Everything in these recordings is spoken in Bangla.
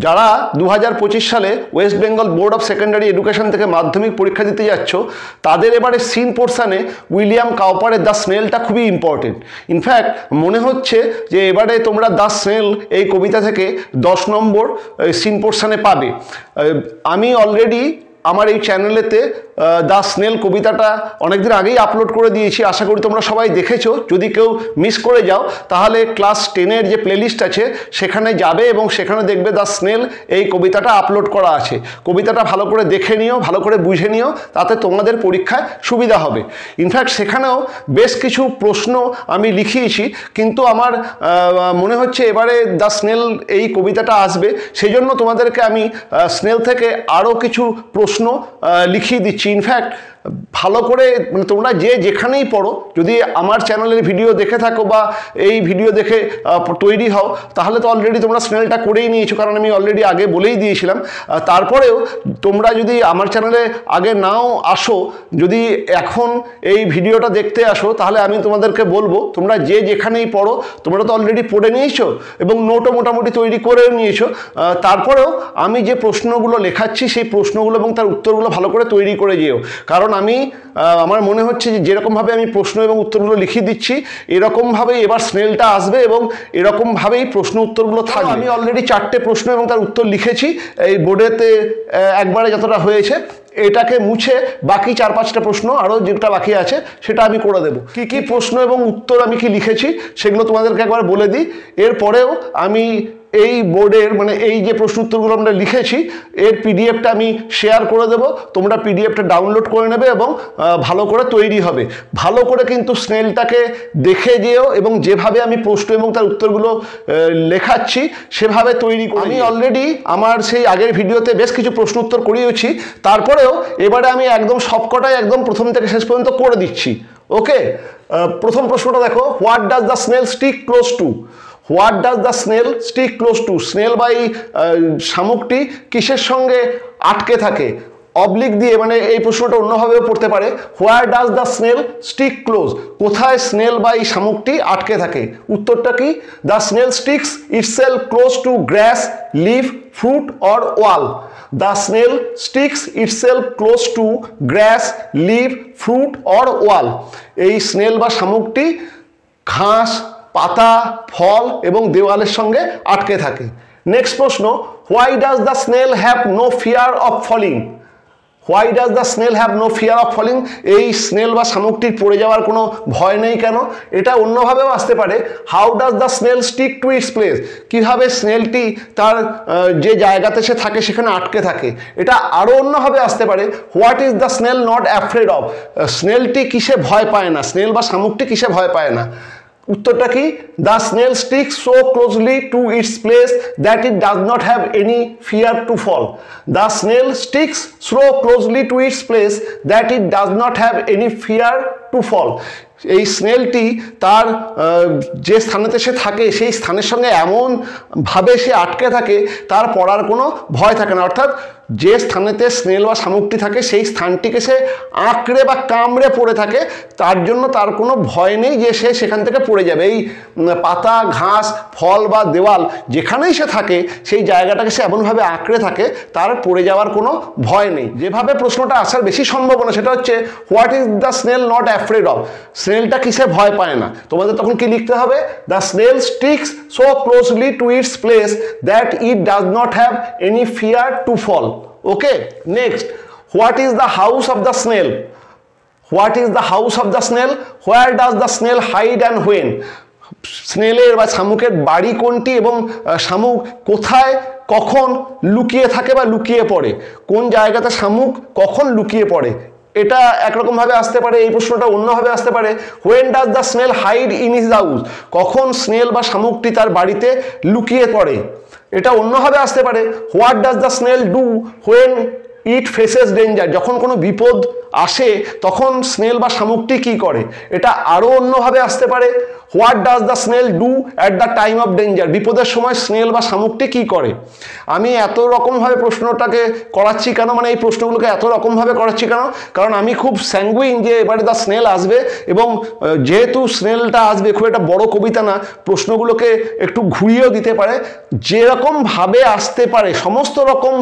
যারা 2025 সালে West Bengal board of secondary education থেকে মাধ্যমিক পরীক্ষা দিতে যাচ্ছ তাদের এবারে সিন পোর্শনে উইলিয়াম কাউপারের দ্য স্নেলটা খুবই ইম্পর্টেন্ট। ইনফ্যাক্ট মনে হচ্ছে যে এবারে তোমরা দ্য স্নেল এই কবিতা থেকে 10 নম্বর সিন পোর্শনে পাবে। আমি অলরেডি আমার এই চ্যানেলেতে দ্য স্নেল কবিতাটা অনেকদিন আগেই আপলোড করে দিয়েছি, আশা করি তোমরা সবাই দেখেছো। যদি কেউ মিস করে যাও তাহলে ক্লাস 10-এর যে প্লেলিস্ট আছে সেখানে যাবে এবং সেখানে দেখবে দ্য স্নেল এই কবিতাটা আপলোড করা আছে। কবিতাটা ভালো করে দেখে নিও, ভালো করে বুঝে নিও, তাতে তোমাদের পরীক্ষায় সুবিধা হবে। ইনফ্যাক্ট সেখানেও বেশ কিছু প্রশ্ন আমি লিখিয়েছি, কিন্তু আমার মনে হচ্ছে এবারে দ্য স্নেল এই কবিতাটা আসবে, সেই জন্য তোমাদেরকে আমি স্নেল থেকে আরও কিছু প্রশ্ন লিখিয়ে দিচ্ছি। ইনফ্যাক্ট ভালো করে মানে তোমরা যে যেখানেই পড়ো, যদি আমার চ্যানেলের ভিডিও দেখে থাকো বা এই ভিডিও দেখে তৈরি হও তাহলে তো অলরেডি তোমরা স্নেলটা করেই নিয়েছো, কারণ আমি অলরেডি আগে বলেই দিয়েছিলাম। তারপরেও তোমরা যদি আমার চ্যানেলে আগে নাও আসো, যদি এখন এই ভিডিওটা দেখতে আসো, তাহলে আমি তোমাদেরকে বলবো তোমরা যে যেখানেই পড়ো তোমরা তো অলরেডি পড়ে নিয়েছো এবং নোটও মোটামুটি তৈরি করে নিয়েছো। তারপরেও আমি যে প্রশ্নগুলো লেখাচ্ছি সেই প্রশ্নগুলো এবং তার উত্তরগুলো ভালো করে তৈরি করে যেও, কারণ আমার মনে হচ্ছে যে যেরকমভাবে আমি প্রশ্ন এবং উত্তরগুলো লিখিয়ে দিচ্ছি এরকমভাবেই এবার স্নেলটা আসবে এবং এরকমভাবেই প্রশ্ন উত্তরগুলো থাকবে। আমি অলরেডি 4টে প্রশ্ন এবং তার উত্তর লিখেছি এই বোর্ডেতে, একবারে যতটা হয়েছে এটাকে মুছে বাকি 4-5টা প্রশ্ন আরও যেটা বাকি আছে সেটা আমি করে দেবো। কি কি প্রশ্ন এবং উত্তর আমি কি লিখেছি সেগুলো তোমাদেরকে একবার বলে দিই। এরপরেও আমি এই বোর্ডের মানে এই যে প্রশ্ন উত্তরগুলো আমরা লিখেছি এর পিডিএফটা আমি শেয়ার করে দেবো, তোমরা পিডিএফটা ডাউনলোড করে নেবে এবং ভালো করে তৈরি হবে। ভালো করে কিন্তু স্নেলটাকে দেখে যেও এবং যেভাবে আমি প্রশ্ন এবং তার উত্তরগুলো লেখাচ্ছি সেভাবে তৈরি করে। আমি অলরেডি আমার সেই আগের ভিডিওতে বেশ কিছু প্রশ্ন উত্তর করিয়েছি, তারপরেও এবারে আমি একদম সবকটাই একদম প্রথম থেকে শেষ পর্যন্ত করে দিচ্ছি। ওকে, প্রথম প্রশ্নটা দেখো, what does the snail stick close two? What does the snail stick close two? Snail বা এই শামুকটি কিসের সঙ্গে আটকে থাকে? অবলিক দিয়ে, মানে এই প্রশ্নটা অন্যভাবেও পড়তে পারে, where does the snail stick close? কোথায় স্নেল বা এই শামুকটি আটকে থাকে? উত্তরটা কি? The snail sticks itself close to grass, leaf, fruit or wall. The snail sticks itself close to grass, leaf, fruit or wall. এই স্নেল বা শামুকটি ঘাস, পাতা, ফল এবং দেওয়ালের সঙ্গে আটকে থাকে। নেক্সট প্রশ্ন, why does the snail have no fear of falling? Why does the snail have no fear of falling? এই স্নেল বা শামুকটির পড়ে যাওয়ার কোনো ভয় নেই কেন? এটা অন্যভাবেও আসতে পারে, how does the snail stick to its place? কীভাবে স্নেলটি তার যে জায়গাতে সে থাকে সেখানে আটকে থাকে? এটা আরও অন্যভাবে আসতে পারে, what is the snail not afraid of? স্নেলটি কিসে ভয় পায় না? স্নেল বা শামুকটি কিসে ভয় পায় না? উত্তরটা কি? The snail sticks so closely to its place that it does not have any fear to fall. The snail sticks so closely to its place that it does not have any fear to fall. এই স্নেলটি তার যে স্থানেতে সে থাকে সেই স্থানের সঙ্গে এমনভাবে সে আটকে থাকে তার পড়ার কোনো ভয় থাকে না। অর্থাৎ যে স্থানেতে স্নেল বা শামুকটি থাকে সেই স্থানটিকে সে আঁকড়ে বা কামড়ে পড়ে থাকে, তার জন্য তার কোনো ভয় নেই যে সে সেখান থেকে পড়ে যাবে। এই পাতা, ঘাস, ফল বা দেওয়াল যেখানেই সে থাকে সেই জায়গাটাকে সে এমনভাবে আঁকড়ে থাকে তার পড়ে যাওয়ার কোনো ভয় নেই। যেভাবে প্রশ্নটা আসার বেশি সম্ভাবনা সেটা হচ্ছে, what is the snail not afraid of? স্নেলটা কিসে ভয় পায় না? তোমাদের তখন কি লিখতে হবে? The snail sticks so closely to its place that it does not have any fear to fall. Okay, next, what is the house of the snail? What is the house of the snail? Where does the snail hide and when? স্নেলের বা শামুকের বাড়ি কোনটি এবং শামুক কোথায় কখন লুকিয়ে থাকে বা লুকিয়ে পড়ে? কোন জায়গাতে শামুক কখন লুকিয়ে পড়ে? এটা একরকমভাবে আসতে পারে। এই প্রশ্নটা অন্যভাবে আসতে পারে, when does the snail hide in his house? কখন স্নেল বা শামুকটি তার বাড়িতে লুকিয়ে পড়ে? এটা অন্যভাবে আসতে পারে, what does the snail do when it faces danger? যখন কোনো বিপদ আসে তখন স্নেল বা শামুকটি কী করে? এটা আরও অন্যভাবে আসতে পারে, what does the snail do at the time of danger, বিপদের সময় স্নেল বা শামুকটি কি করে। আমি এত রকমভাবে প্রশ্নটাকে করাচ্ছি কেন, মানে এই প্রশ্নগুলোকে এত রকমভাবে করাচ্ছি কেন, কারণ আমি খুব স্যাঙ্গুইন যে এবারে দ্য স্নেল আসবে, এবং যেহেতু স্নেলটা আসবে খুব একটা বড় কবিতা না, প্রশ্নগুলোকে একটু ঘুরিয়েও দিতে পারে, যেরকমভাবে আসতে পারে সমস্ত রকম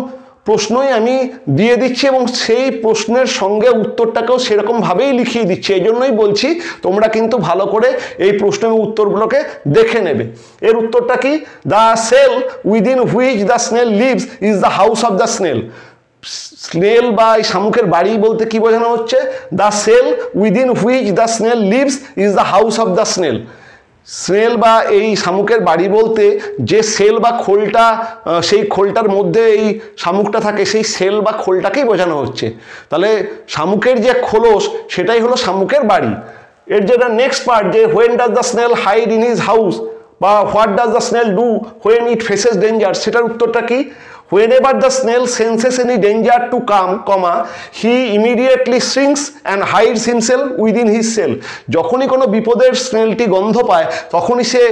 প্রশ্নই আমি দিয়ে দিচ্ছি এবং সেই প্রশ্নের সঙ্গে উত্তরটাকেও সেরকমভাবেই লিখিয়ে দিচ্ছি। এই জন্যই বলছি তোমরা কিন্তু ভালো করে এই প্রশ্নের উত্তরগুলোকে দেখে নেবে। এর উত্তরটা কি, the cell within which the snail lives is the house of the snail. Snail বা এই শামুকের বাড়ি বলতে কি বোঝানো হচ্ছে, the cell within which the snail lives is the house of the snail. Snail বা এই শামুকের বাড়ি বলতে যে সেল বা খোলটা, সেই খোলটার মধ্যে এই শামুকটা থাকে, সেই সেল বা খোলটাকেই বোঝানো হচ্ছে। তাহলে শামুকের যে খোলস সেটাই হলো শামুকের বাড়ি। এর যেটা নেক্সট পার্ট, যে when does the snail hide in his house, বা what does the snail do when it faces danger, সেটার উত্তরটা কি, whenever the snail senses any danger to come, he immediately shrinks and hides himself within his cell. যখনই কোনো বিপদের স্নেলটি গন্ধ পায় তখনই সে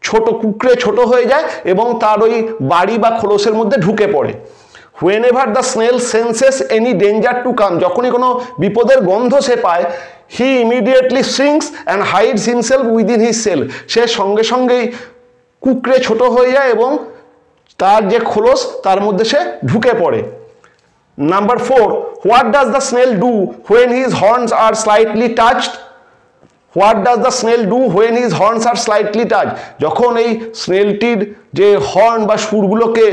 ছোট কুকড়ে ছোট হয়ে যায় এবং তার ওই বাড়ি বা খোলসের মধ্যে ঢুকে পড়ে। whenever the snail senses any danger to come, যখনই কোনো বিপদের গন্ধ সে পায়, he immediately shrinks and hides himself within his cell, সে সঙ্গে সঙ্গেই কুকড়ে ছোট হয়ে যায় এবং তার যে খোলস তার মধ্যে সে ঢুকে পড়ে। Number 4, what does the snail do when his horns are slightly touched, what does the snail do when his horns are slightly touch, যখন এই স্নেলটির যে হর্ন বা সুরগুলোকে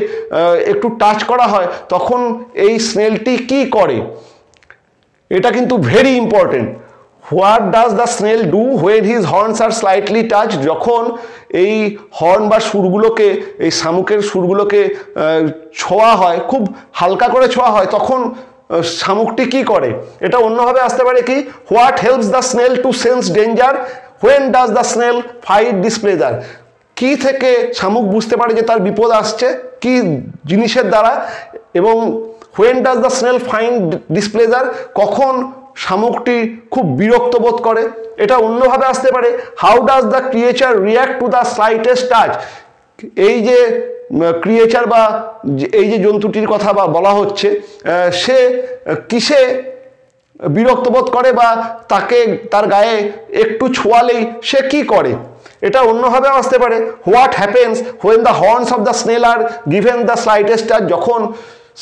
একটু টাচ করা হয় তখন এই স্নেলটি কি করে, এটা কিন্তু very important. What does the snail do when his horns are slightly touch, যখন এই হর্ন বা সুরগুলোকে, এই শামুকের সুরগুলোকে ছোঁয়া হয়, খুব হালকা করে ছোঁয়া হয়, তখন শামুকটি কি করে। এটা অন্যভাবে আসতে পারে কি, what helps the snail to sense danger when does the snail fight displeasure, কি থেকে শামুক বুঝতে পারে যে তার বিপদ আসছে, কি জিনিসের দ্বারা, এবং when does the snail find displeasure, কখন শামুকটি খুব বিরক্ত বোধ করে। এটা অন্যভাবে আসতে পারে, how does the creature react to the slightest touch, এই যে ক্রিয়েচার বা এই যে জন্তুটির কথা বা বলা হচ্ছে, সে কিসে বিরক্ত বোধ করে বা তাকে তার গায়ে একটু ছোঁয়ালেই সে কি করে। এটা অন্যভাবে আসতে পারে, what happens when the horns of the snail are given the slightest touch, যখন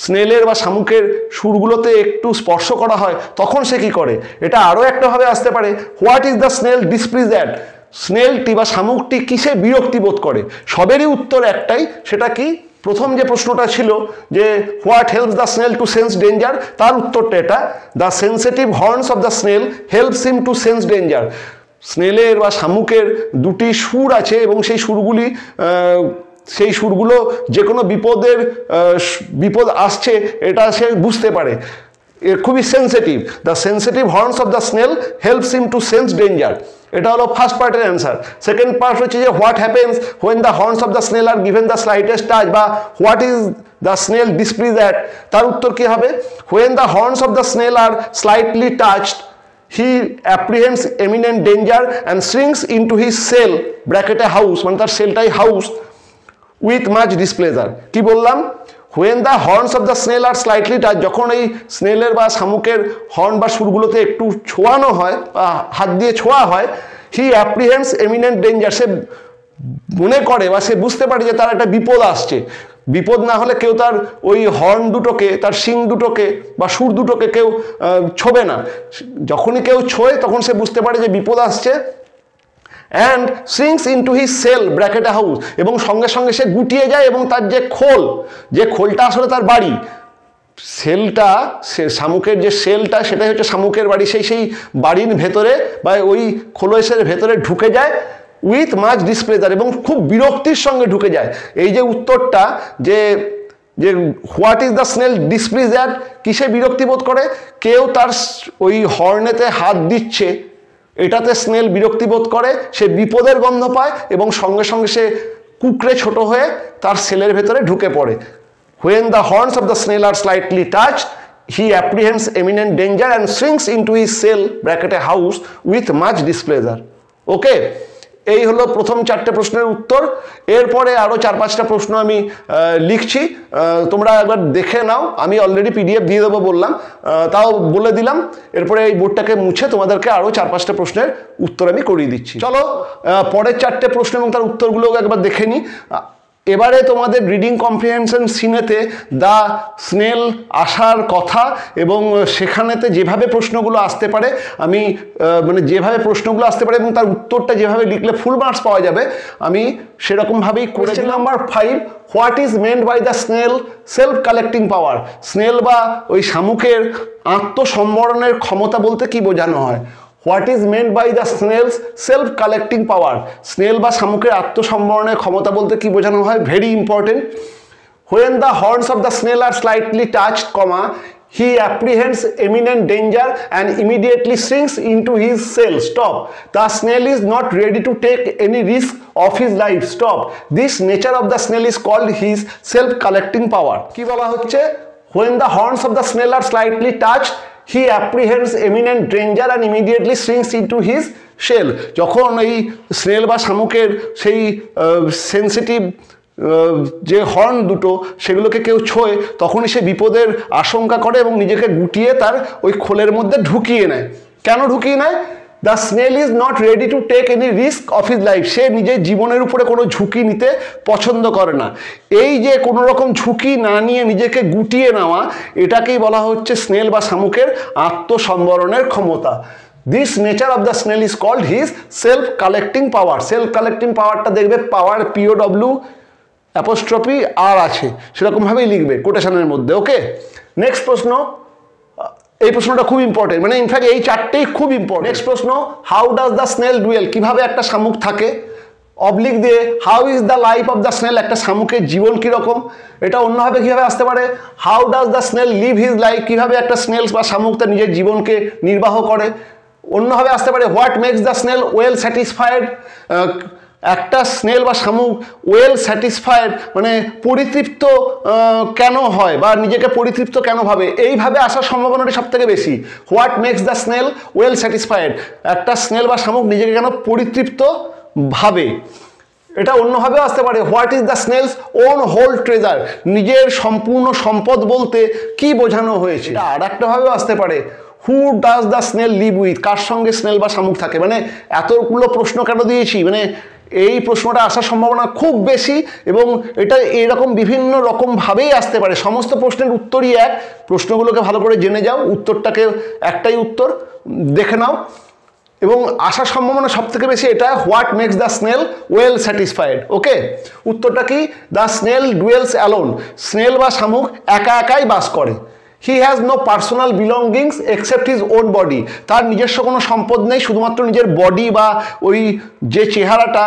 স্নেলের বা শামুকের সুরগুলোতে একটু স্পর্শ করা হয় তখন সে কি করে। এটা আরও একটাভাবে আসতে পারে, what is the snail displease at, স্নেলটি বা শামুকটি কিসে বিরক্তি বোধ করে। সবেরই উত্তর একটাই, সেটা কি, প্রথম যে প্রশ্নটা ছিল যে what helps the snail to sense danger, তার উত্তরটা এটা, the sensitive horns of the snail helps him to sense danger. স্নেলের বা শামুকের দুটি সুর আছে এবং সেই সুরগুলো যে কোনো বিপদ আসছে এটা সে বুঝতে পারে, খুবই sensitive. The sensitive horns of the snail helps him to sense danger, এটা হলো ফার্স্ট পার্টের অ্যান্সার। সেকেন্ড পার্ট হচ্ছে যে what happens when the horns of the snail are given the slightest touch, বা what is the snail displease at, তার উত্তর কি হবে, when the horns of the snail are slightly touched he apprehends imminent danger and shrinks into his cell ব্র্যাকেটে হাউস, মানে তার সেলটাই হাউস, উইথ মাচ ডিসপ্লেজার। কি বললাম, when the horns of the snail are slightly touch, যখন এই স্নেলের বা শামুকের হর্ন বা সুরগুলোতে একটু ছোঁয়ানো হয় বা হাত দিয়ে ছোঁয়া হয়, হি অ্যাপ্রিহেন্ডস এমিনেন্ট ডেঞ্জার, সে মনে করে বা সে বুঝতে পারে যে তার একটা বিপদ আসছে। বিপদ না হলে কেউ তার ওই হর্ন দুটোকে, তার শিং দুটোকে বা সুর দুটোকে কেউ ছোবে না, যখনই কেউ ছোঁয় তখন সে বুঝতে পারে যে বিপদ আসছে। And sinks into his cell bracket house, এবং সঙ্গে সঙ্গে সে গুটিয়ে যায় এবং তার যে খোলটা আসলে তার বাড়ি, সেলটা, শামুকের যে সেলটা সেটাই হচ্ছে শামুকের বাড়ি, সেই বাড়ির ভেতরে বা ওই খোলসের ভেতরে ঢুকে যায় উইথ মাচ ডিসপ্লেজার, এবং খুব বিরক্তির সঙ্গে ঢুকে যায়। এই যে উত্তরটা, যে what is the snail displease at, কিসে বিরক্তি বোধ করে, কেউ তার ওই হর্নেতে হাত দিচ্ছে এটাতে স্নেল বিরক্তি বোধ করে, সে বিপদের গন্ধ পায় এবং সঙ্গে সঙ্গে সে কুকড়ে ছোট হয়ে তার সেলের ভেতরে ঢুকে পড়ে। When the horns of the snail are slightly touch he apprehends imminent danger and shrinks into his shell ব্র্যাকেটে house with much displeasure. Okay, এই হলো প্রথম 4টে প্রশ্নের উত্তর। এরপরে আরও 4-5টা প্রশ্ন আমি লিখছি, তোমরা একবার দেখে নাও। আমি অলরেডি পিডিএফ দিয়ে দেবো বললাম, তাও বলে দিলাম। এরপরে এই বোর্ডটাকে মুছে তোমাদেরকে আরও 4-5টা প্রশ্নের উত্তর আমি করিয়ে দিচ্ছি। চলো পরের 4টে প্রশ্ন এবং তার উত্তরগুলো একবার দেখে নিই। এবারে তোমাদের রিডিং কম্প্রিহেনশন সিনেতে দ্য স্নেল আসার কথা এবং সেখানেতে যেভাবে প্রশ্নগুলো আসতে পারে, আমি মানে যেভাবে প্রশ্নগুলো আসতে পারে এবং তার উত্তরটা যেভাবে লিখলে ফুল মার্কস পাওয়া যাবে, আমি সেরকমভাবেই করেছি। Number 5, what is meant by the snail self collecting power? Snail বা ওই শামুকের আত্মসম্বরণের ক্ষমতা বলতে কি বোঝানো হয়? What is meant by the snail's self collecting power? Snail বা শামুকের আত্মসম্বরণের ক্ষমতা বলতে কি বোঝানো হয়? Very important. When the horns of the snail are slightly touched, he apprehends imminent danger and immediately sinks into his cell. Stop. The snail is not ready to take any risk of his life. Stop. This nature of the snail is called his self-collecting power. কি বলা হচ্ছে? When the horns of the snail are slightly touched, he apprehends imminent danger and immediately sinks into his shell. যখন এই স্নেল বা শামুকের সেই সেন্সিটিভ যে হর্ন দুটো সেগুলোকে কেউ ছোঁয়, তখনই সে বিপদের আশঙ্কা করে এবং নিজেকে গুটিয়ে তার ওই খোলের মধ্যে ঢুকিয়ে নেয়। কেন ঢুকিয়ে নেয়? The snail is not ready to take any risk of his life. সে নিজের জীবনের উপরে কোনো ঝুঁকি নিতে পছন্দ করে না। এই যে কোনো রকম ঝুঁকি না নিয়ে নিজেকে গুটিয়ে নেওয়া, এটাকেই বলা হচ্ছে স্নেল বা শামুকের আত্মসম্বরণের ক্ষমতা। This nature of the snail is called his self collecting power. Self collecting পাওয়ারটা দেখবে পাওয়ার POW অ্যাপোস্ট্রফি আর আছে, সেরকমভাবেই লিখবে কোটেশনের মধ্যে। ওকে, নেক্সট প্রশ্ন। এই প্রশ্নটা খুব ইম্পর্টেন্ট, মানে ইনফ্যাক্ট এই 4টেই খুব ইম্পর্টেন্ট। নেক্সট প্রশ্ন, how does the snail dual? কিভাবে একটা শামুক থাকে? অবলিক দিয়ে how is the life of the snail? একটা শামুকের জীবন কীরকম? এটা অন্যভাবে কীভাবে আসতে পারে? How does the snail leave his life? কীভাবে একটা স্নেল বা শামুক তার নিজের জীবনকে নির্বাহ করে? অন্যভাবে আসতে পারে, what makes the snail well satisfied? একটা স্নেল বা শামুক ওয়েল স্যাটিসফাইড মানে পরিতৃপ্ত কেন হয় বা নিজেকে পরিতৃপ্ত কেন ভাবে? এইভাবে আসার সম্ভাবনাটা সব থেকে বেশি। What makes the snail well satisfied? একটা স্নেল বা শামুক নিজেকে কেন পরিতৃপ্ত ভাবে? এটা অন্যভাবেও আসতে পারে, what is the snail's own whole treasure? নিজের সম্পূর্ণ সম্পদ বলতে কি বোঝানো হয়েছে? এটা আর একটাভাবেও আসতে পারে, who does the snail live with? কার সঙ্গে স্নেল বা শামুক থাকে? মানে এতগুলো প্রশ্ন কেন দিয়েছি, মানে এই প্রশ্নটা আসার সম্ভাবনা খুব বেশি এবং এটা এরকম বিভিন্ন রকমভাবেই আসতে পারে। সমস্ত প্রশ্নের উত্তরই এক, প্রশ্নগুলোকে ভালো করে জেনে যাও, উত্তরটাকে একটাই উত্তর দেখে নাও এবং আসার সম্ভাবনা সব থেকে বেশি এটা, what makes the snail well satisfied. Okay, উত্তরটা কি? The snail dwells alone. Snail বা শামুক একা একাই বাস করে। He has no personal belongings except his own body. তার নিজস্ব কোনো সম্পদ নেই, শুধুমাত্র নিজের বডি বা ওই যে চেহারাটা,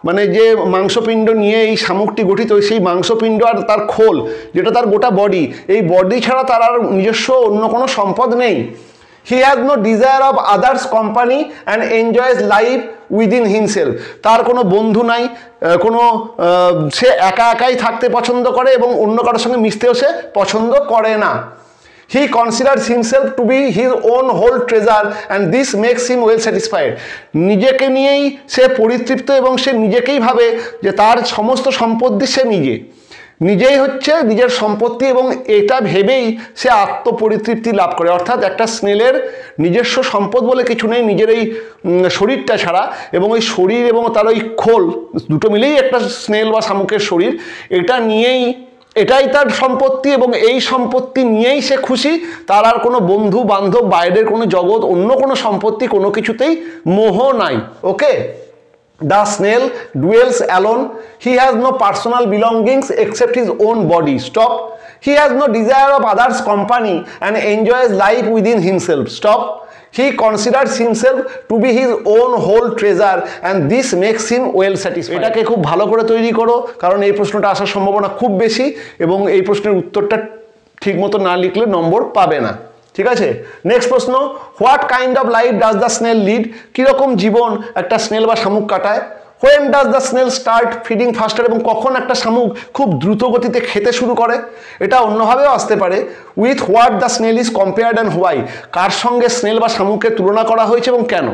মানে যে মাংসপিণ্ড নিয়ে এই শামুকটি গঠিত, সেই মাংসপিণ্ড আর তার খোল যেটা তার গোটা বডি, এই বডি ছাড়া তার আর নিজস্ব অন্য কোনো সম্পদ নেই। He has no desire of others company and enjoys life within himself. তার কোনো বন্ধু নাই, কোনো সে একা একাই থাকতে পছন্দ করে এবং অন্য কারোর সঙ্গে মিশতেও সে পছন্দ করে না। He considers himself to be his own whole treasure and this makes him well satisfied. নিজেকে নিয়েই সে পরিতৃপ্ত এবং সে নিজেকেই ভাবে যে তার সমস্ত সম্পত্তি সে নিজেই হচ্ছে নিজের সম্পত্তি এবং এটা ভেবেই সে আত্মপরিতৃপ্তি লাভ করে। অর্থাৎ একটা স্নেলের নিজস্ব সম্পদ বলে কিছু নেই নিজের এই শরীরটা ছাড়া, এবং ওই শরীর এবং তার ওই খোল দুটো মিলেই একটা স্নেল বা শামুকের শরীর, এটা নিয়েই এটাই তার সম্পত্তি এবং এই সম্পত্তি নিয়েই সে খুশি। তার আর কোনো বন্ধু বান্ধব, বাইরের কোনো জগৎ, অন্য কোনো সম্পত্তি, কোনো কিছুতেই মোহ নাই। Okay, the snail dwells alone. He has no personal belongings except his own body. Stop. He has no desire of others company and enjoys life within himself. Stop. He considers himself to be his own whole treasure and this makes him well satisfied. এটাকে খুব ভালো করে তৈরি করো, কারণ এই প্রশ্নটা আসার সম্ভাবনা খুব বেশি এবং এই প্রশ্নের উত্তরটা ঠিক মতো না লিখলে নম্বর পাবে না। ঠিক আছে, নেক্সট প্রশ্ন, what kind of life does the snail lead? কীরকম জীবন একটা স্নেল বা শামুক কাটায়? When does the snail start feeding ফাস্টার, এবং কখন একটা শামুক খুব দ্রুত গতিতে খেতে শুরু করে? এটা অন্যভাবেও আসতে পারে, with what the snail is compared and why, কার সঙ্গে স্নেল বা শামুকের তুলনা করা হয়েছে এবং কেন?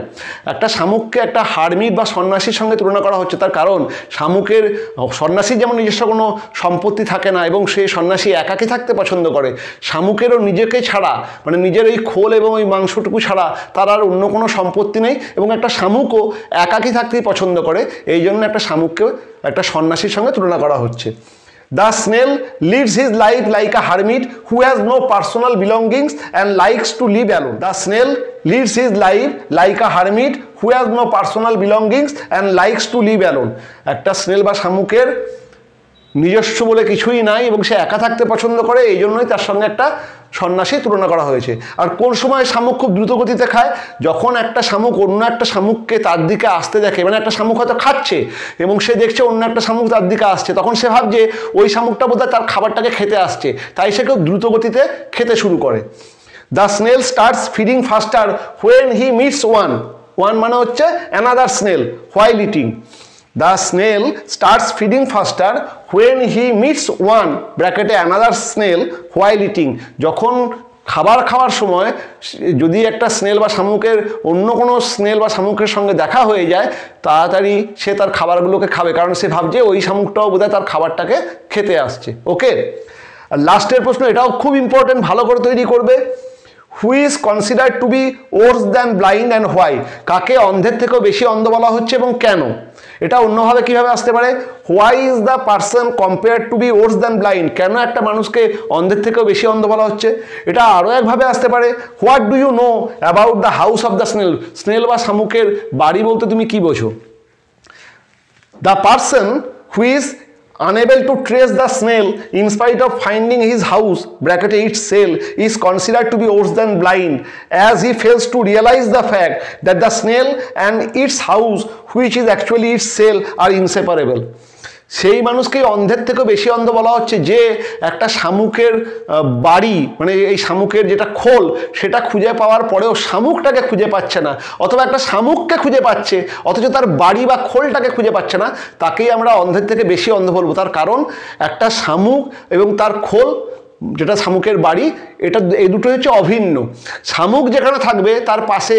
একটা শামুককে একটা হারমিট বা সন্ন্যাসীর সঙ্গে তুলনা করা হচ্ছে, তার কারণ শামুকের সন্ন্যাসীর যেমন নিজস্ব কোনো সম্পত্তি থাকে না এবং সেই সন্ন্যাসী একাকী থাকতে পছন্দ করে, শামুকেরও নিজেকে ছাড়া মানে নিজের ওই খোল এবং ওই মাংসটুকু ছাড়া তার আর অন্য কোনো সম্পত্তি নেই, এবং একটা শামুকও একাকী থাকতেই পছন্দ করে, এই জন্য একটা শামুককে একটা সন্ন্যাসীর সঙ্গে তুলনা করা হচ্ছে। The snail lives his life like a hermit who has no personal belongings and likes to live alone. The snail lives his life like a hermit who has no personal belongings and likes to live alone. একটা স্নেল বা শামুকের নিজস্ব বলে কিছুই নাই এবং সে একা থাকতে পছন্দ করে, এই জন্যই তার সঙ্গে একটা সন্ন্যাসী তুলনা করা হয়েছে। আর কোন সময় শামুক খুব দ্রুত গতিতে খায়? যখন একটা শামুক অন্য একটা শামুককে তার দিকে আসতে দেখে, মানে একটা শামুক হয়তো খাচ্ছে এবং সে দেখছে অন্য একটা শামুক তার দিকে আসছে, তখন সে ভাবছে ওই শামুকটা বোধহয় তার খাবারটাকে খেতে আসছে, তাই সে খুব দ্রুত গতিতে খেতে শুরু করে। The snail starts feeding ফাস্টার when he meets one মানে হচ্ছে another snail while eating. The snail starts feeding faster when he meets one ব্র্যাকেটে another snail while eating। যখন খাবার খাওয়ার সময় যদি একটা স্নেল বা শামুকের অন্য কোনো স্নেল বা শামুকের সঙ্গে দেখা হয়ে যায়, তাড়াতাড়ি সে তার খাবারগুলোকে খাবে, কারণ সে ভাবছে ওই শামুকটাও বোধহয় তার খাবারটাকে খেতে আসছে। ওকে, আর লাস্টের প্রশ্ন, এটাও খুব ইম্পর্টেন্ট, ভালো করে তৈরি করবে। Who is considered two B Wars than blind and why, কাকে অন্ধের থেকেও বেশি অন্ধ বলা হচ্ছে এবং কেন? এটা অন্যভাবে কিভাবে আসতে পারে? Why is the person compared two B Wars than blind, কেন একটা মানুষকে অন্ধের থেকেও বেশি অন্ধ বলা হচ্ছে? এটা আরও একভাবে আসতে পারে, what do you know about the house of the snail, snail বা শামুকের বাড়ি বলতে তুমি কি বোঝো? The person who is unable to trace the snail in spite of finding his house bracket its cell is considered to be worse than blind, as he fails to realize the fact that the snail and its house, which is actually its cell, are inseparable। সেই মানুষকে অন্ধের থেকে বেশি অন্ধ বলা হচ্ছে যে একটা শামুকের বাড়ি মানে এই শামুকের যেটা খোল সেটা খুঁজে পাওয়ার পরেও শামুকটাকে খুঁজে পাচ্ছে না, অথবা একটা শামুককে খুঁজে পাচ্ছে অথচ তার বাড়ি বা খোলটাকে খুঁজে পাচ্ছে না, তাকেই আমরা অন্ধের থেকে বেশি অন্ধ বলবো। তার কারণ একটা শামুক এবং তার খোল যেটা শামুকের বাড়ি, এটা এই দুটো হচ্ছে অভিন্ন। শামুক যেখানে থাকবে তার পাশে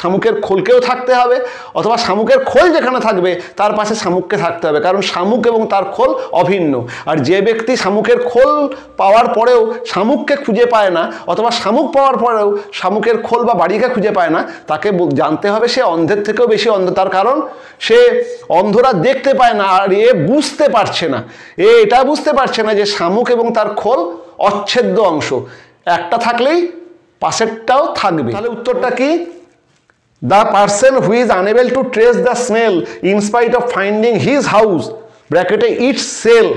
শামুকের খোলকেও থাকতে হবে, অথবা শামুকের খোল যেখানে থাকবে তার পাশে শামুককে থাকতে হবে, কারণ শামুক এবং তার খোল অভিন্ন। আর যে ব্যক্তি শামুকের খোল পাওয়ার পরেও শামুককে খুঁজে পায় না, অথবা শামুক পাওয়ার পরেও শামুকের খোল বা বাড়িকে খুঁজে পায় না, তাকে জানতে হবে সে অন্ধের থেকেও বেশি অন্ধ। তার কারণ সে অন্ধরা দেখতে পায় না, আর এ বুঝতে পারছে না, এটা বুঝতে পারছে না যে শামুক এবং তার খোল অচ্ছেদ্য অংশ, একটা থাকলেই পাশেরটাও থাকবে। তাহলে উত্তরটা কি? The person who is unable to trace the snail in spite of finding his house ব্র্যাকেটে its shell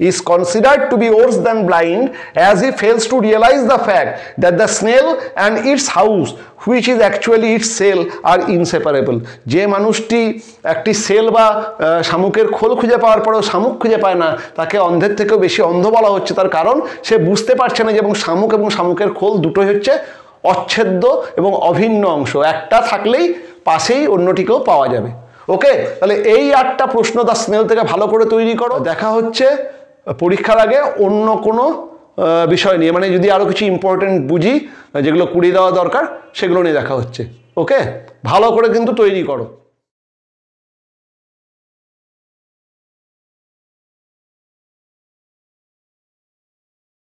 is considered to be worse than blind, as he fails to realize the fact that the snail and its house, which is actually its cell, are inseparable। যে মানুষটি একটি সেল বা শামুকের খোল খুঁজে পাওয়ার পরেও শামুক খুঁজে পায় না, তাকে অন্ধের থেকেও বেশি অন্ধ বলা হচ্ছে। তার কারণ সে বুঝতে পারছে না যে শামুক এবং শামুকের খোল দুটোই হচ্ছে অচ্ছেদ্য এবং অভিন্ন অংশ, একটা থাকলেই পাশেই অন্যটিকেও পাওয়া যাবে। ওকে, তাহলে এই 8টা প্রশ্ন দ্য স্নেল থেকে ভালো করে তৈরি করো। দেখা হচ্ছে পরীক্ষার আগে অন্য কোনো বিষয় নিয়ে, মানে যদি আরও কিছু ইম্পর্টেন্ট বুঝি যেগুলো কুড়িয়ে দেওয়া দরকার সেগুলো নিয়ে দেখা হচ্ছে। ওকে, ভালো করে কিন্তু তৈরি করো।